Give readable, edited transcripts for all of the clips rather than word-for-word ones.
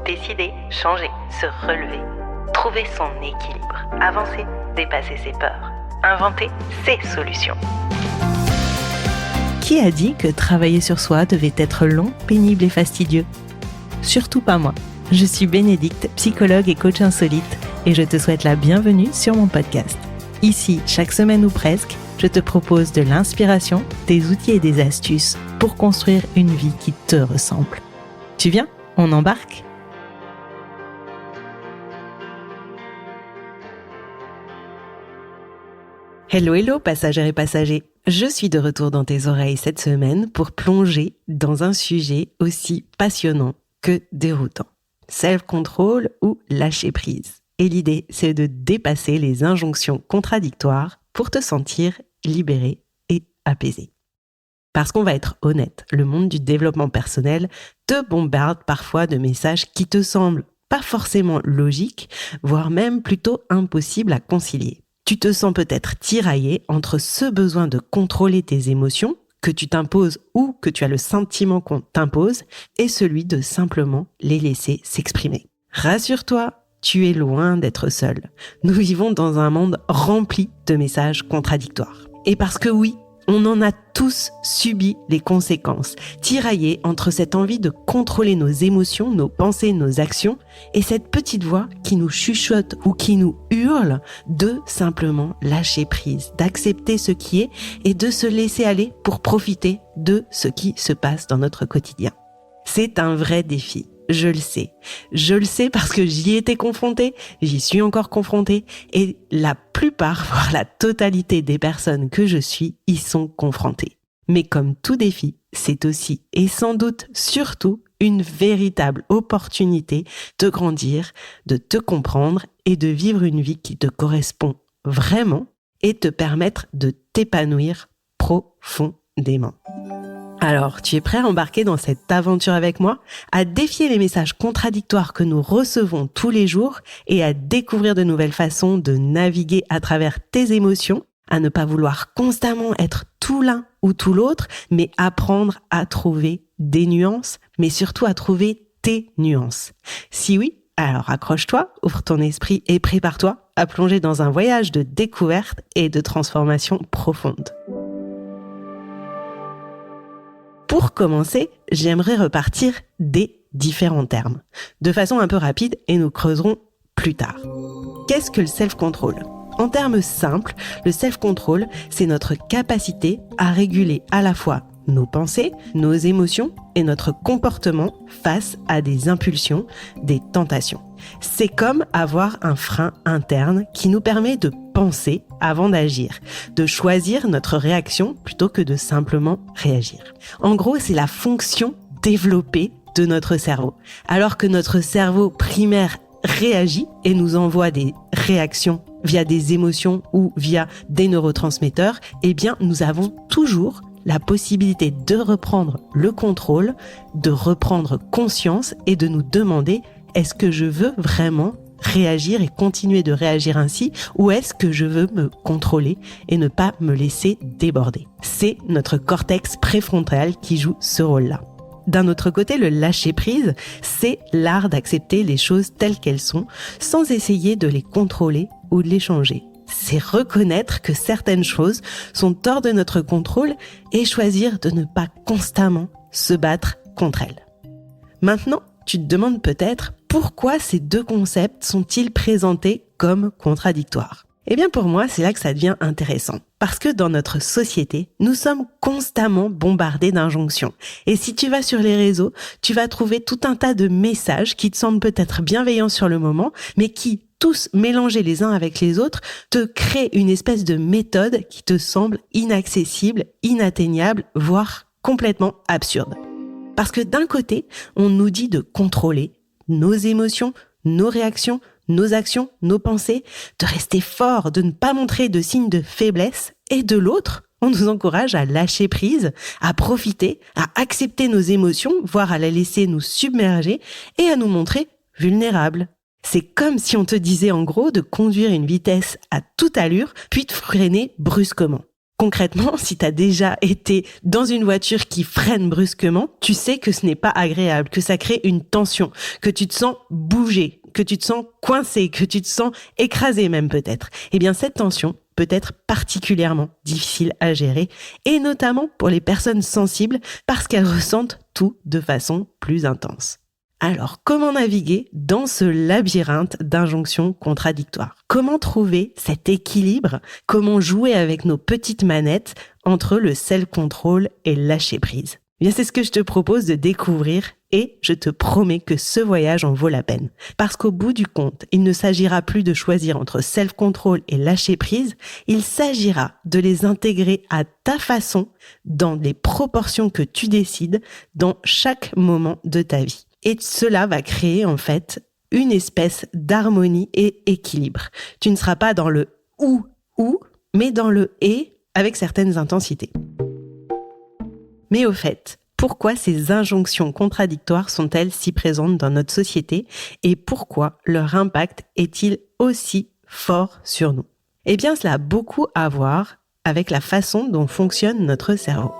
Décider, changer, se relever, trouver son équilibre, avancer, dépasser ses peurs, inventer ses solutions. Qui a dit que travailler sur soi devait être long, pénible et fastidieux ? Surtout pas moi. Je suis Bénédicte, psychologue et coach insolite, et je te souhaite la bienvenue sur mon podcast. Ici, chaque semaine ou presque, je te propose de l'inspiration, des outils et des astuces pour construire une vie qui te ressemble. Tu viens ? On embarque ? Hello, passagères et passagers. Je suis de retour dans tes oreilles cette semaine pour plonger dans un sujet aussi passionnant que déroutant. Self-control ou lâcher prise. Et l'idée, c'est de dépasser les injonctions contradictoires pour te sentir libéré et apaisé. Parce qu'on va être honnête, le monde du développement personnel te bombarde parfois de messages qui te semblent pas forcément logiques, voire même plutôt impossibles à concilier. Tu te sens peut-être tiraillé entre ce besoin de contrôler tes émotions que tu t'imposes ou que tu as le sentiment qu'on t'impose et celui de simplement les laisser s'exprimer. Rassure-toi, tu es loin d'être seul. Nous vivons dans un monde rempli de messages contradictoires. Et parce que oui, on en a tous subi les conséquences, tiraillés entre cette envie de contrôler nos émotions, nos pensées, nos actions, et cette petite voix qui nous chuchote ou qui nous hurle de simplement lâcher prise, d'accepter ce qui est et de se laisser aller pour profiter de ce qui se passe dans notre quotidien. C'est un vrai défi. Je le sais. Je le sais parce que j'y ai été confrontée, j'y suis encore confrontée et la plupart, voire la totalité des personnes que je suis, y sont confrontées. Mais comme tout défi, c'est aussi et sans doute surtout une véritable opportunité de grandir, de te comprendre et de vivre une vie qui te correspond vraiment et te permettre de t'épanouir profondément. Alors, tu es prêt à embarquer dans cette aventure avec moi, à défier les messages contradictoires que nous recevons tous les jours et à découvrir de nouvelles façons de naviguer à travers tes émotions, à ne pas vouloir constamment être tout l'un ou tout l'autre, mais apprendre à trouver des nuances, mais surtout à trouver tes nuances. Si oui, alors accroche-toi, ouvre ton esprit et prépare-toi à plonger dans un voyage de découverte et de transformation profonde. Pour commencer, j'aimerais repartir des différents termes, de façon un peu rapide et nous creuserons plus tard. Qu'est-ce que le self-control ? En termes simples, le self-control, c'est notre capacité à réguler à la fois nos pensées, nos émotions et notre comportement face à des impulsions, des tentations. C'est comme avoir un frein interne qui nous permet de penser avant d'agir, de choisir notre réaction plutôt que de simplement réagir. En gros, c'est la fonction développée de notre cerveau. Alors que notre cerveau primaire réagit et nous envoie des réactions via des émotions ou via des neurotransmetteurs, eh bien, nous avons toujours la possibilité de reprendre le contrôle, de reprendre conscience et de nous demander est-ce que je veux vraiment réagir et continuer de réagir ainsi ou est-ce que je veux me contrôler et ne pas me laisser déborder ? C'est notre cortex préfrontal qui joue ce rôle-là. D'un autre côté, le lâcher-prise, c'est l'art d'accepter les choses telles qu'elles sont sans essayer de les contrôler ou de les changer. C'est reconnaître que certaines choses sont hors de notre contrôle et choisir de ne pas constamment se battre contre elles. Maintenant, tu te demandes peut-être pourquoi ces deux concepts sont-ils présentés comme contradictoires ? Eh bien pour moi, c'est là que ça devient intéressant. Parce que dans notre société, nous sommes constamment bombardés d'injonctions. Et si tu vas sur les réseaux, tu vas trouver tout un tas de messages qui te semblent peut-être bienveillants sur le moment, mais qui, tous mélangés les uns avec les autres, te créent une espèce de méthode qui te semble inaccessible, inatteignable, voire complètement absurde. Parce que d'un côté, on nous dit de contrôler nos émotions, nos réactions, nos actions, nos pensées, de rester fort, de ne pas montrer de signes de faiblesse, et de l'autre, on nous encourage à lâcher prise, à profiter, à accepter nos émotions, voire à les laisser nous submerger et à nous montrer vulnérables. C'est comme si on te disait en gros de conduire une vitesse à toute allure, puis de freiner brusquement. Concrètement, si tu as déjà été dans une voiture qui freine brusquement, tu sais que ce n'est pas agréable, que ça crée une tension, que tu te sens bouger, que tu te sens coincé, que tu te sens écrasé même peut-être. Eh bien, cette tension peut être particulièrement difficile à gérer, et notamment pour les personnes sensibles parce qu'elles ressentent tout de façon plus intense. Alors, comment naviguer dans ce labyrinthe d'injonctions contradictoires? Comment trouver cet équilibre? Comment jouer avec nos petites manettes entre le self-control et le lâcher-prise? Eh bien, c'est ce que je te propose de découvrir et je te promets que ce voyage en vaut la peine. Parce qu'au bout du compte, il ne s'agira plus de choisir entre self-control et lâcher-prise, il s'agira de les intégrer à ta façon, dans les proportions que tu décides, dans chaque moment de ta vie. Et cela va créer en fait une espèce d'harmonie et équilibre. Tu ne seras pas dans le ou, mais dans le et avec certaines intensités. Mais au fait, pourquoi ces injonctions contradictoires sont-elles si présentes dans notre société et pourquoi leur impact est-il aussi fort sur nous? Eh bien, cela a beaucoup à voir avec la façon dont fonctionne notre cerveau.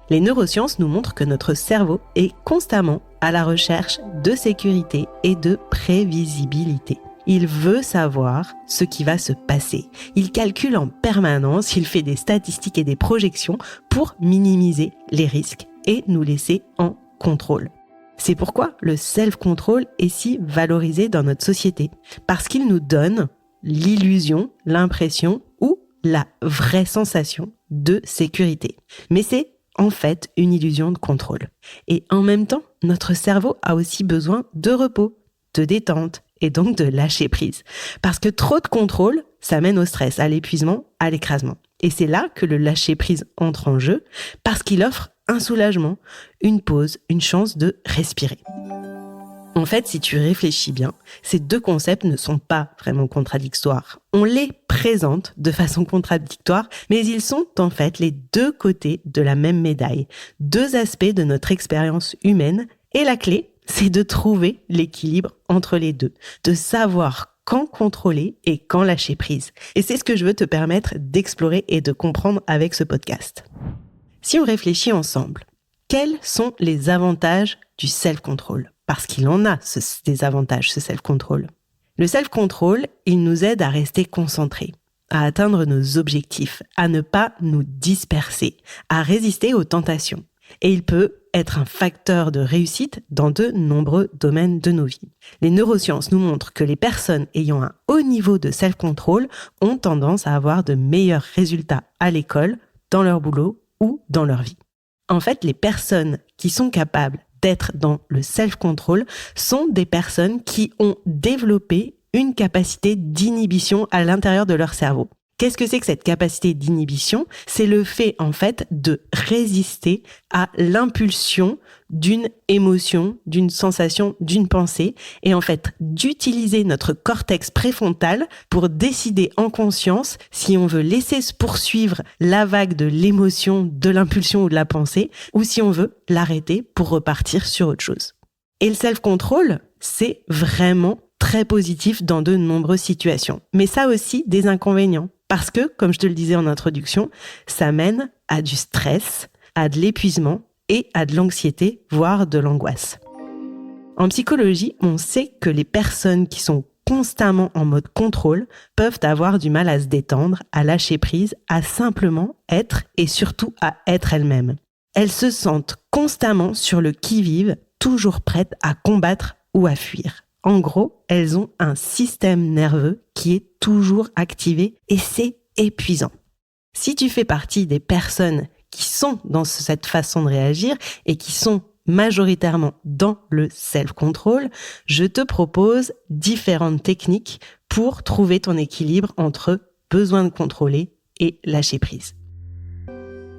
Les neurosciences nous montrent que notre cerveau est constamment à la recherche de sécurité et de prévisibilité. Il veut savoir ce qui va se passer. Il calcule en permanence, il fait des statistiques et des projections pour minimiser les risques et nous laisser en contrôle. C'est pourquoi le self-control est si valorisé dans notre société, parce qu'il nous donne l'illusion, l'impression ou la vraie sensation de sécurité. Mais c'est en fait une illusion de contrôle. Et en même temps, notre cerveau a aussi besoin de repos, de détente et donc de lâcher prise. Parce que trop de contrôle, ça mène au stress, à l'épuisement, à l'écrasement. Et c'est là que le lâcher prise entre en jeu, parce qu'il offre un soulagement, une pause, une chance de respirer. En fait, si tu réfléchis bien, ces deux concepts ne sont pas vraiment contradictoires. On les présente de façon contradictoire, mais ils sont en fait les deux côtés de la même médaille, deux aspects de notre expérience humaine, et la clé, c'est de trouver l'équilibre entre les deux, de savoir quand contrôler et quand lâcher prise. Et c'est ce que je veux te permettre d'explorer et de comprendre avec ce podcast. Si on réfléchit ensemble, quels sont les avantages du self-control? Parce qu'il en a des avantages, ce self-control. Le self-control, il nous aide à rester concentrés, à atteindre nos objectifs, à ne pas nous disperser, à résister aux tentations. Et il peut être un facteur de réussite dans de nombreux domaines de nos vies. Les neurosciences nous montrent que les personnes ayant un haut niveau de self-control ont tendance à avoir de meilleurs résultats à l'école, dans leur boulot ou dans leur vie. En fait, les personnes qui sont capables d'être dans le self-control sont des personnes qui ont développé une capacité d'inhibition à l'intérieur de leur cerveau. Qu'est-ce que c'est que cette capacité d'inhibition? C'est le fait, en fait, de résister à l'impulsion d'une émotion, d'une sensation, d'une pensée, et en fait, d'utiliser notre cortex préfrontal pour décider en conscience si on veut laisser se poursuivre la vague de l'émotion, de l'impulsion ou de la pensée, ou si on veut l'arrêter pour repartir sur autre chose. Et le self-control, c'est vraiment très positif dans de nombreuses situations. Mais ça a aussi des inconvénients. Parce que, comme je te le disais en introduction, ça mène à du stress, à de l'épuisement et à de l'anxiété, voire de l'angoisse. En psychologie, on sait que les personnes qui sont constamment en mode contrôle peuvent avoir du mal à se détendre, à lâcher prise, à simplement être et surtout à être elles-mêmes. Elles se sentent constamment sur le qui-vive, toujours prêtes à combattre ou à fuir. En gros, elles ont un système nerveux qui est toujours activé et c'est épuisant. Si tu fais partie des personnes qui sont dans cette façon de réagir et qui sont majoritairement dans le self-control, je te propose différentes techniques pour trouver ton équilibre entre besoin de contrôler et lâcher prise.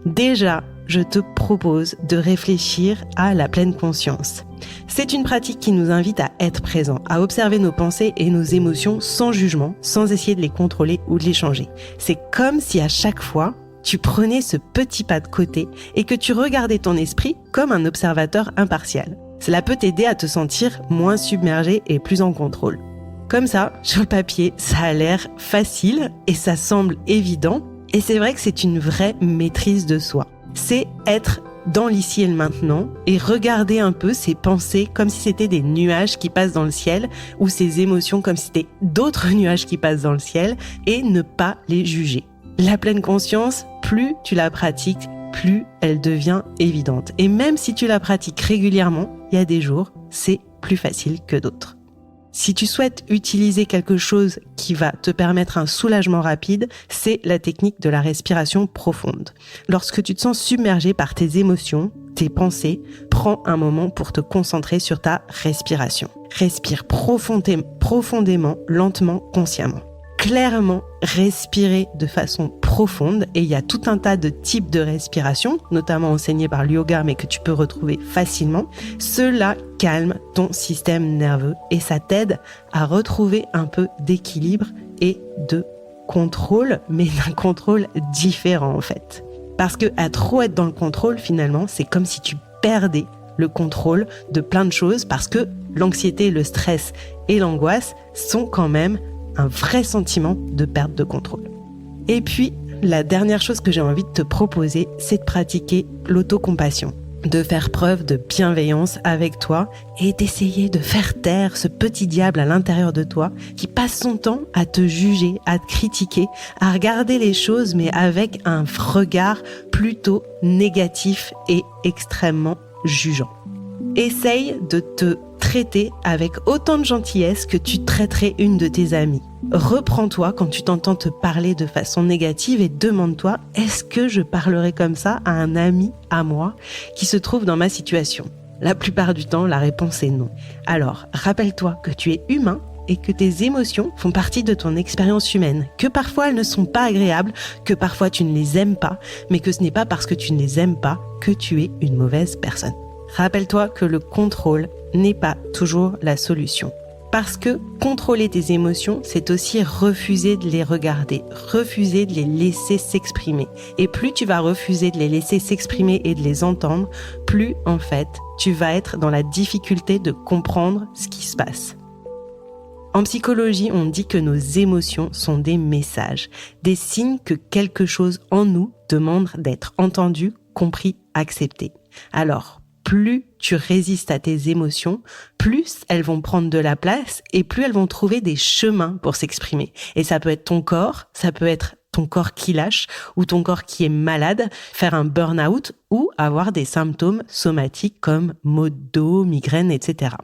Déjà, je te propose de réfléchir à la pleine conscience. C'est une pratique qui nous invite à être présent, à observer nos pensées et nos émotions sans jugement, sans essayer de les contrôler ou de les changer. C'est comme si à chaque fois, tu prenais ce petit pas de côté et que tu regardais ton esprit comme un observateur impartial. Cela peut t'aider à te sentir moins submergé et plus en contrôle. Comme ça, sur le papier, ça a l'air facile et ça semble évident. Et c'est vrai que c'est une vraie maîtrise de soi. C'est être dans l'ici et le maintenant et regarder un peu ses pensées comme si c'était des nuages qui passent dans le ciel ou ses émotions comme si c'était d'autres nuages qui passent dans le ciel et ne pas les juger. La pleine conscience, plus tu la pratiques, plus elle devient évidente. Et même si tu la pratiques régulièrement, il y a des jours, c'est plus facile que d'autres. Si tu souhaites utiliser quelque chose qui va te permettre un soulagement rapide, c'est la technique de la respiration profonde. Lorsque tu te sens submergé par tes émotions, tes pensées, prends un moment pour te concentrer sur ta respiration. Respire profondément, lentement, consciemment. Clairement, respirer de façon profonde, et il y a tout un tas de types de respiration, notamment enseignés par le yoga, mais que tu peux retrouver facilement. Cela calme ton système nerveux et ça t'aide à retrouver un peu d'équilibre et de contrôle, mais d'un contrôle différent en fait. Parce que à trop être dans le contrôle, finalement, c'est comme si tu perdais le contrôle de plein de choses, parce que l'anxiété, le stress et l'angoisse sont quand même un vrai sentiment de perte de contrôle. Et puis, la dernière chose que j'ai envie de te proposer, c'est de pratiquer l'autocompassion, de faire preuve de bienveillance avec toi et d'essayer de faire taire ce petit diable à l'intérieur de toi qui passe son temps à te juger, à te critiquer, à regarder les choses mais avec un regard plutôt négatif et extrêmement jugeant. Essaye de te traiter avec autant de gentillesse que tu traiterais une de tes amies. Reprends-toi quand tu t'entends te parler de façon négative et demande-toi, est-ce que je parlerais comme ça à un ami à moi qui se trouve dans ma situation ? La plupart du temps, la réponse est non. Alors, rappelle-toi que tu es humain et que tes émotions font partie de ton expérience humaine, que parfois elles ne sont pas agréables, que parfois tu ne les aimes pas, mais que ce n'est pas parce que tu ne les aimes pas que tu es une mauvaise personne. Rappelle-toi que le contrôle n'est pas toujours la solution. Parce que contrôler tes émotions, c'est aussi refuser de les regarder, refuser de les laisser s'exprimer. Et plus tu vas refuser de les laisser s'exprimer et de les entendre, plus en fait, tu vas être dans la difficulté de comprendre ce qui se passe. En psychologie, on dit que nos émotions sont des messages, des signes que quelque chose en nous demande d'être entendu, compris, accepté. Alors, plus tu résistes à tes émotions, plus elles vont prendre de la place et plus elles vont trouver des chemins pour s'exprimer. Et ça peut être ton corps, ça peut être ton corps qui lâche ou ton corps qui est malade, faire un burn-out ou avoir des symptômes somatiques comme maux de dos, migraines, etc.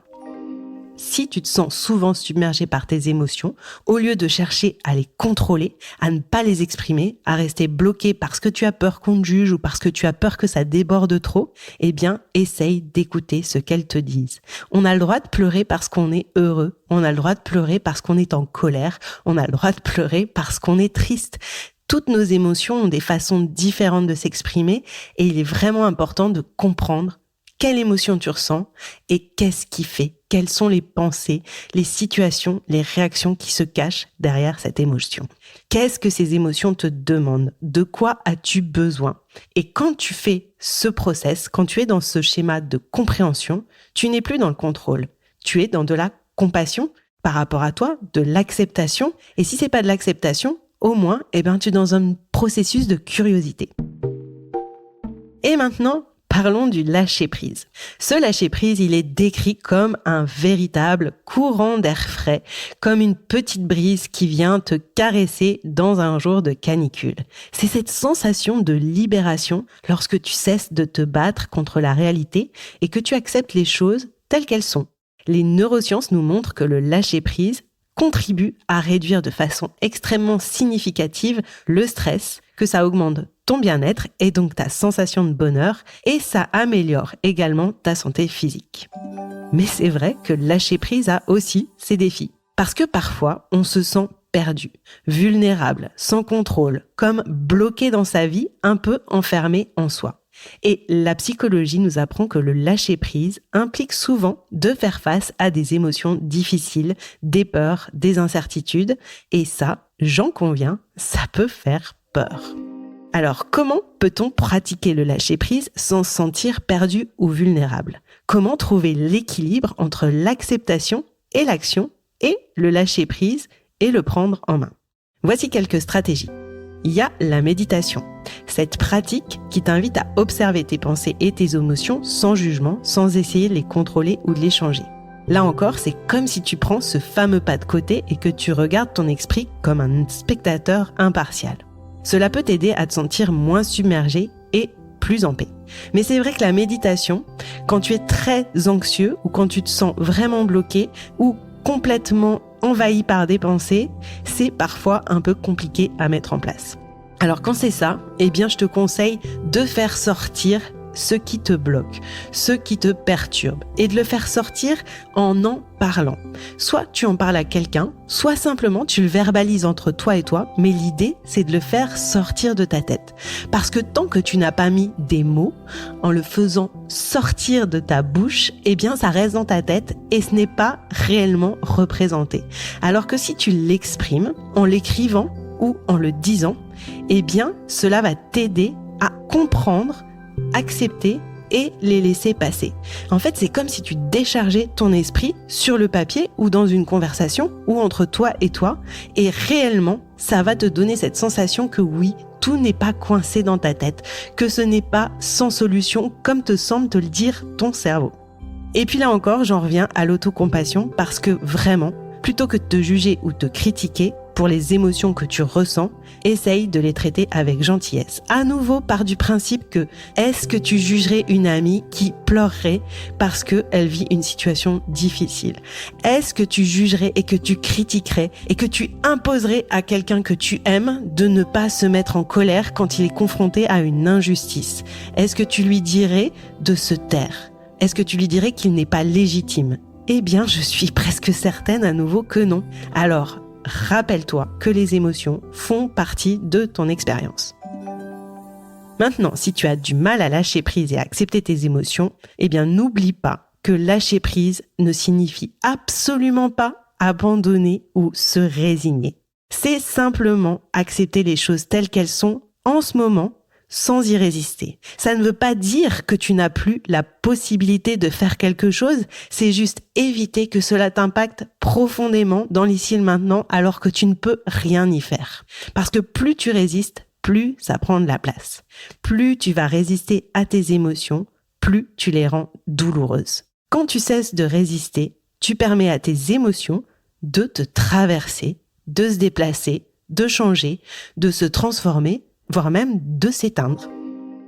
Si tu te sens souvent submergé par tes émotions, au lieu de chercher à les contrôler, à ne pas les exprimer, à rester bloqué parce que tu as peur qu'on te juge ou parce que tu as peur que ça déborde trop, eh bien, essaye d'écouter ce qu'elles te disent. On a le droit de pleurer parce qu'on est heureux, on a le droit de pleurer parce qu'on est en colère, on a le droit de pleurer parce qu'on est triste. Toutes nos émotions ont des façons différentes de s'exprimer et il est vraiment important de comprendre quelle émotion tu ressens et qu'est-ce qui fait, quelles sont les pensées, les situations, les réactions qui se cachent derrière cette émotion. Qu'est-ce que ces émotions te demandent ? De quoi as-tu besoin ? Et quand tu fais ce process, quand tu es dans ce schéma de compréhension, tu n'es plus dans le contrôle. Tu es dans de la compassion par rapport à toi, de l'acceptation. Et si c'est pas de l'acceptation, au moins, tu es dans un processus de curiosité. Et maintenant, parlons du lâcher-prise. Ce lâcher-prise, il est décrit comme un véritable courant d'air frais, comme une petite brise qui vient te caresser dans un jour de canicule. C'est cette sensation de libération lorsque tu cesses de te battre contre la réalité et que tu acceptes les choses telles qu'elles sont. Les neurosciences nous montrent que le lâcher-prise contribue à réduire de façon extrêmement significative le stress, que ça augmente ton bien-être et donc ta sensation de bonheur et ça améliore également ta santé physique. Mais c'est vrai que lâcher prise a aussi ses défis. Parce que parfois, on se sent perdu, vulnérable, sans contrôle, comme bloqué dans sa vie, un peu enfermé en soi. Et la psychologie nous apprend que le lâcher-prise implique souvent de faire face à des émotions difficiles, des peurs, des incertitudes. Et ça, j'en conviens, ça peut faire peur. Alors, comment peut-on pratiquer le lâcher-prise sans se sentir perdu ou vulnérable ? Comment trouver l'équilibre entre l'acceptation et l'action et le lâcher-prise et le prendre en main ? Voici quelques stratégies. il y a la méditation. Cette pratique qui t'invite à observer tes pensées et tes émotions sans jugement, sans essayer de les contrôler ou de les changer. Là encore, c'est comme si tu prends ce fameux pas de côté et que tu regardes ton esprit comme un spectateur impartial. Cela peut t'aider à te sentir moins submergé et plus en paix. Mais c'est vrai que la méditation, quand tu es très anxieux ou quand tu te sens vraiment bloqué ou complètement envahi par des pensées, c'est parfois un peu compliqué à mettre en place. Alors quand c'est ça, je te conseille de faire sortir ce qui te bloque, ce qui te perturbe et de le faire sortir en parlant. Soit tu en parles à quelqu'un, soit simplement tu le verbalises entre toi et toi, mais l'idée c'est de le faire sortir de ta tête. Parce que tant que tu n'as pas mis des mots, en le faisant sortir de ta bouche, ça reste dans ta tête et ce n'est pas réellement représenté. Alors que si tu l'exprimes en l'écrivant ou en le disant, cela va t'aider à comprendre, accepter et les laisser passer. En fait, c'est comme si tu déchargeais ton esprit sur le papier ou dans une conversation ou entre toi et réellement, ça va te donner cette sensation que oui, tout n'est pas coincé dans ta tête, que ce n'est pas sans solution comme te semble te le dire ton cerveau. Et puis là encore, j'en reviens à l'autocompassion parce que vraiment, plutôt que de te juger ou te critiquer pour les émotions que tu ressens, essaye de les traiter avec gentillesse. À nouveau, pars du principe que est-ce que tu jugerais une amie qui pleurerait parce qu'elle vit une situation difficile? Est-ce que tu jugerais et que tu critiquerais et que tu imposerais à quelqu'un que tu aimes de ne pas se mettre en colère quand il est confronté à une injustice? Est-ce que tu lui dirais de se taire? Est-ce que tu lui dirais qu'il n'est pas légitime? Je suis presque certaine à nouveau que non. Alors, rappelle-toi que les émotions font partie de ton expérience. Maintenant, si tu as du mal à lâcher prise et à accepter tes émotions, n'oublie pas que lâcher prise ne signifie absolument pas abandonner ou se résigner. C'est simplement accepter les choses telles qu'elles sont en ce moment, sans y résister. Ça ne veut pas dire que tu n'as plus la possibilité de faire quelque chose, c'est juste éviter que cela t'impacte profondément dans l'ici et le maintenant alors que tu ne peux rien y faire. Parce que plus tu résistes, plus ça prend de la place. Plus tu vas résister à tes émotions, plus tu les rends douloureuses. Quand tu cesses de résister, tu permets à tes émotions de te traverser, de se déplacer, de changer, de se transformer, voire même de s'éteindre.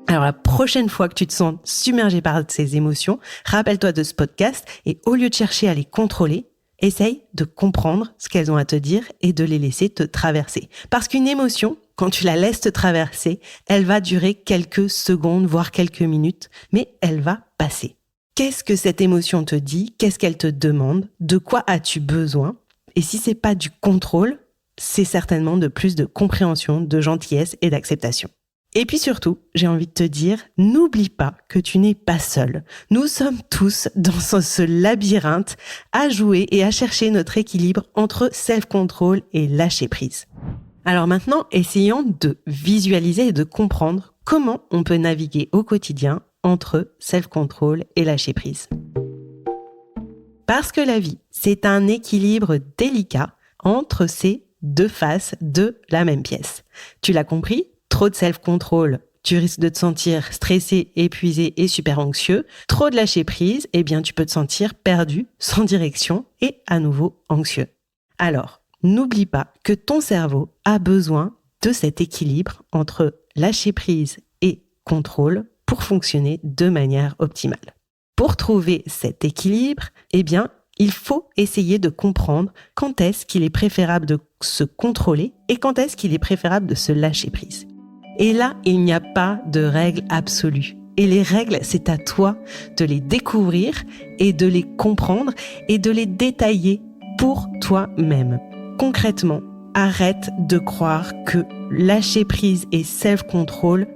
Alors la prochaine fois que tu te sens submergé par ces émotions, rappelle-toi de ce podcast et au lieu de chercher à les contrôler, essaye de comprendre ce qu'elles ont à te dire et de les laisser te traverser. Parce qu'une émotion, quand tu la laisses te traverser, elle va durer quelques secondes, voire quelques minutes, mais elle va passer. Qu'est-ce que cette émotion te dit? Qu'est-ce qu'elle te demande? De quoi as-tu besoin? Et si c'est pas du contrôle, c'est certainement de plus de compréhension, de gentillesse et d'acceptation. Et puis surtout, j'ai envie de te dire, n'oublie pas que tu n'es pas seul. Nous sommes tous dans ce labyrinthe à jouer et à chercher notre équilibre entre self-control et lâcher prise. Alors maintenant, essayons de visualiser et de comprendre comment on peut naviguer au quotidien entre self-control et lâcher prise. Parce que la vie, c'est un équilibre délicat entre ces deux faces de la même pièce. Tu l'as compris? Trop de self-control, tu risques de te sentir stressé, épuisé et super anxieux. Trop de lâcher prise, tu peux te sentir perdu, sans direction et à nouveau anxieux. Alors, n'oublie pas que ton cerveau a besoin de cet équilibre entre lâcher prise et contrôle pour fonctionner de manière optimale. Pour trouver cet équilibre, il faut essayer de comprendre quand est-ce qu'il est préférable de se contrôler et quand est-ce qu'il est préférable de se lâcher prise. Et là, il n'y a pas de règle absolue. Et les règles, c'est à toi de les découvrir et de les comprendre et de les détailler pour toi-même. Concrètement, arrête de croire que lâcher prise et self-control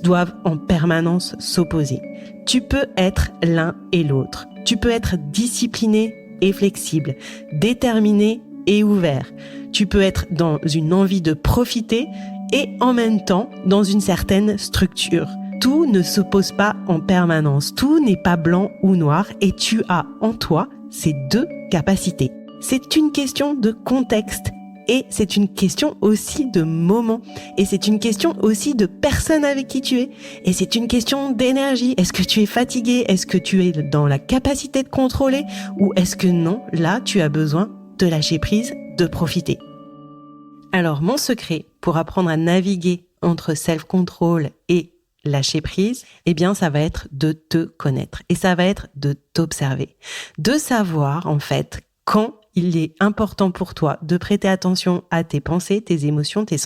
doivent en permanence s'opposer. Tu peux être l'un et l'autre. Tu peux être discipliné et flexible, déterminé et ouvert. Tu peux être dans une envie de profiter et en même temps dans une certaine structure. Tout ne s'oppose pas en permanence. Tout n'est pas blanc ou noir et tu as en toi ces deux capacités. C'est une question de contexte Et c'est une question aussi de moment. Et c'est une question aussi de personne avec qui tu es. Et c'est une question d'énergie. Est-ce que tu es fatigué? Est-ce que tu es dans la capacité de contrôler? Ou est-ce que non, là, tu as besoin de lâcher prise, de profiter? Alors, mon secret pour apprendre à naviguer entre self-control et lâcher prise, eh bien, ça va être de te connaître. Et ça va être de t'observer. De savoir, en fait, quand il est important pour toi de prêter attention à tes pensées, tes émotions, tes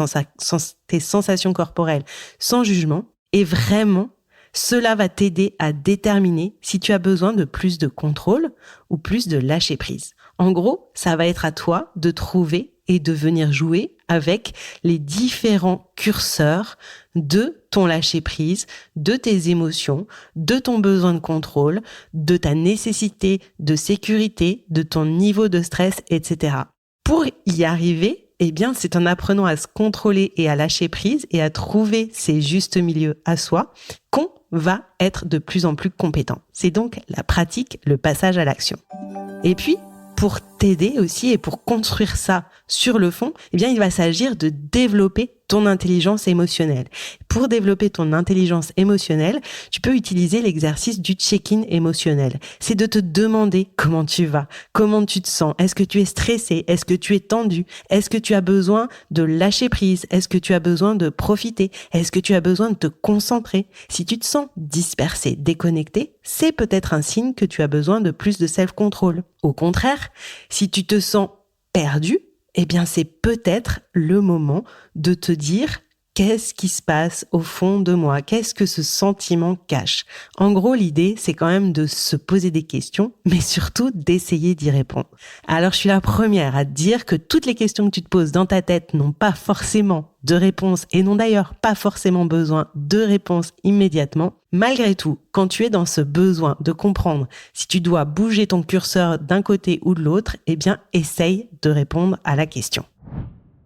sensations corporelles sans jugement. Et vraiment, cela va t'aider à déterminer si tu as besoin de plus de contrôle ou plus de lâcher prise. En gros, ça va être à toi de trouver et de venir jouer avec les différents curseurs de ton lâcher prise, de tes émotions, de ton besoin de contrôle, de ta nécessité de sécurité, de ton niveau de stress, etc. Pour y arriver, eh bien, c'est en apprenant à se contrôler et à lâcher prise et à trouver ces justes milieux à soi qu'on va être de plus en plus compétent. C'est donc la pratique, le passage à l'action. Et puis, pour t'aider aussi et pour construire ça sur le fond, eh bien, il va s'agir de développer ton intelligence émotionnelle. Pour développer ton intelligence émotionnelle, tu peux utiliser l'exercice du check-in émotionnel. C'est de te demander comment tu vas, comment tu te sens. Est-ce que tu es stressé? Est-ce que tu es tendu? Est-ce que tu as besoin de lâcher prise? Est-ce que tu as besoin de profiter? Est-ce que tu as besoin de te concentrer? Si tu te sens dispersé, déconnecté, c'est peut-être un signe que tu as besoin de plus de self-control. Au contraire, si tu te sens perdu, eh bien, c'est peut-être le moment de te dire qu'est-ce qui se passe au fond de moi? Qu'est-ce que ce sentiment cache? En gros, l'idée, c'est quand même de se poser des questions, mais surtout d'essayer d'y répondre. Alors, je suis la première à te dire que toutes les questions que tu te poses dans ta tête n'ont pas forcément de réponse et n'ont d'ailleurs pas forcément besoin de réponse immédiatement. Malgré tout, quand tu es dans ce besoin de comprendre si tu dois bouger ton curseur d'un côté ou de l'autre, eh bien, essaye de répondre à la question.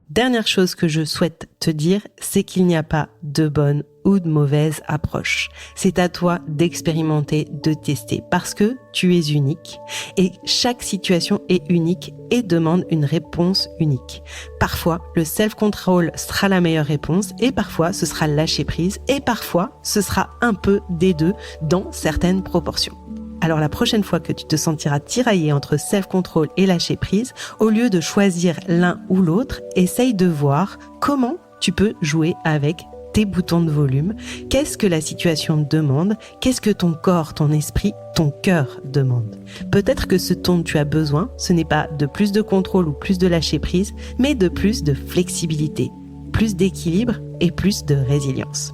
Dernière chose que je souhaite te dire, c'est qu'il n'y a pas de bonne ou de mauvaise approche. C'est à toi d'expérimenter, de tester, parce que tu es unique et chaque situation est unique et demande une réponse unique. Parfois, le self-control sera la meilleure réponse et parfois, ce sera le lâcher prise et parfois, ce sera un peu des deux dans certaines proportions. Alors la prochaine fois que tu te sentiras tiraillé entre self-control et lâcher prise, au lieu de choisir l'un ou l'autre, essaye de voir comment tu peux jouer avec tes boutons de volume. Qu'est-ce que la situation demande? Qu'est-ce que ton corps, ton esprit, ton cœur demande? Peut-être que ce dont tu as besoin, ce n'est pas de plus de contrôle ou plus de lâcher prise, mais de plus de flexibilité, plus d'équilibre et plus de résilience.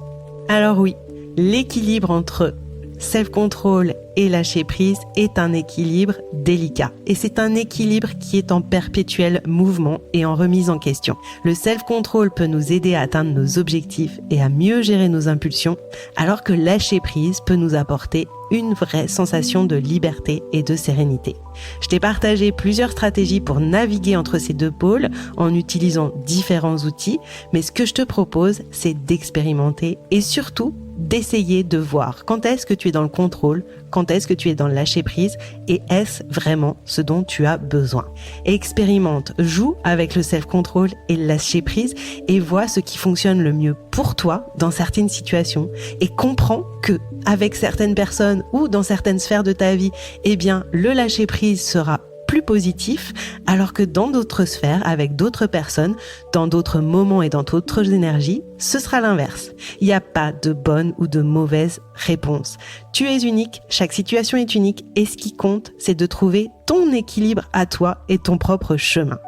Alors oui, l'équilibre entre self-control et lâcher prise est un équilibre délicat. Et c'est un équilibre qui est en perpétuel mouvement et en remise en question. Le self-control peut nous aider à atteindre nos objectifs et à mieux gérer nos impulsions, alors que lâcher prise peut nous apporter une vraie sensation de liberté et de sérénité. Je t'ai partagé plusieurs stratégies pour naviguer entre ces deux pôles en utilisant différents outils, mais ce que je te propose, c'est d'expérimenter et surtout d'essayer de voir quand est-ce que tu es dans le contrôle, quand est-ce que tu es dans le lâcher prise et est-ce vraiment ce dont tu as besoin. Expérimente, joue avec le self-control et le lâcher prise et vois ce qui fonctionne le mieux pour toi dans certaines situations et comprends que avec certaines personnes ou dans certaines sphères de ta vie, eh bien, le lâcher prise sera plus positif, alors que dans d'autres sphères, avec d'autres personnes, dans d'autres moments et dans d'autres énergies, ce sera l'inverse. Il n'y a pas de bonne ou de mauvaise réponse. Tu es unique, chaque situation est unique, et ce qui compte, c'est de trouver ton équilibre à toi et ton propre chemin.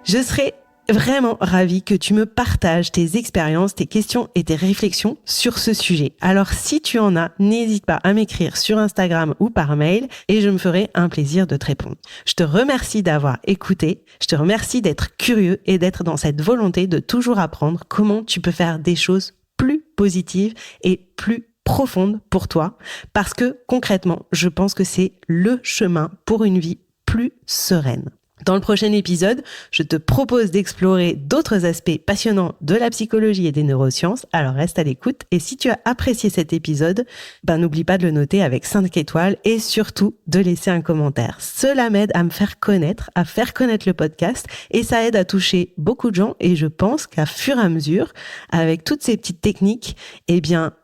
Je serai vraiment ravie que tu me partages tes expériences, tes questions et tes réflexions sur ce sujet. Alors si tu en as, n'hésite pas à m'écrire sur Instagram ou par mail et je me ferai un plaisir de te répondre. Je te remercie d'avoir écouté, je te remercie d'être curieux et d'être dans cette volonté de toujours apprendre comment tu peux faire des choses plus positives et plus profondes pour toi parce que concrètement, je pense que c'est le chemin pour une vie plus sereine. Dans le prochain épisode, je te propose d'explorer d'autres aspects passionnants de la psychologie et des neurosciences, alors reste à l'écoute. Et si tu as apprécié cet épisode, n'oublie pas de le noter avec 5 étoiles et surtout de laisser un commentaire. Cela m'aide à me faire connaître, le podcast et ça aide à toucher beaucoup de gens et je pense qu'à fur et à mesure, avec toutes ces petites techniques,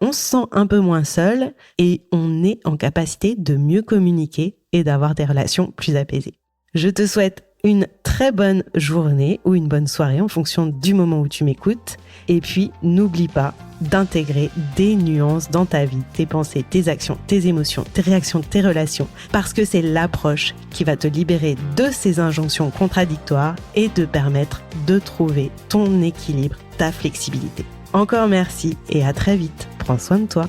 on se sent un peu moins seul et on est en capacité de mieux communiquer et d'avoir des relations plus apaisées. Je te souhaite une très bonne journée ou une bonne soirée en fonction du moment où tu m'écoutes. Et puis, n'oublie pas d'intégrer des nuances dans ta vie, tes pensées, tes actions, tes émotions, tes réactions, tes relations, parce que c'est l'approche qui va te libérer de ces injonctions contradictoires et te permettre de trouver ton équilibre, ta flexibilité. Encore merci et à très vite. Prends soin de toi.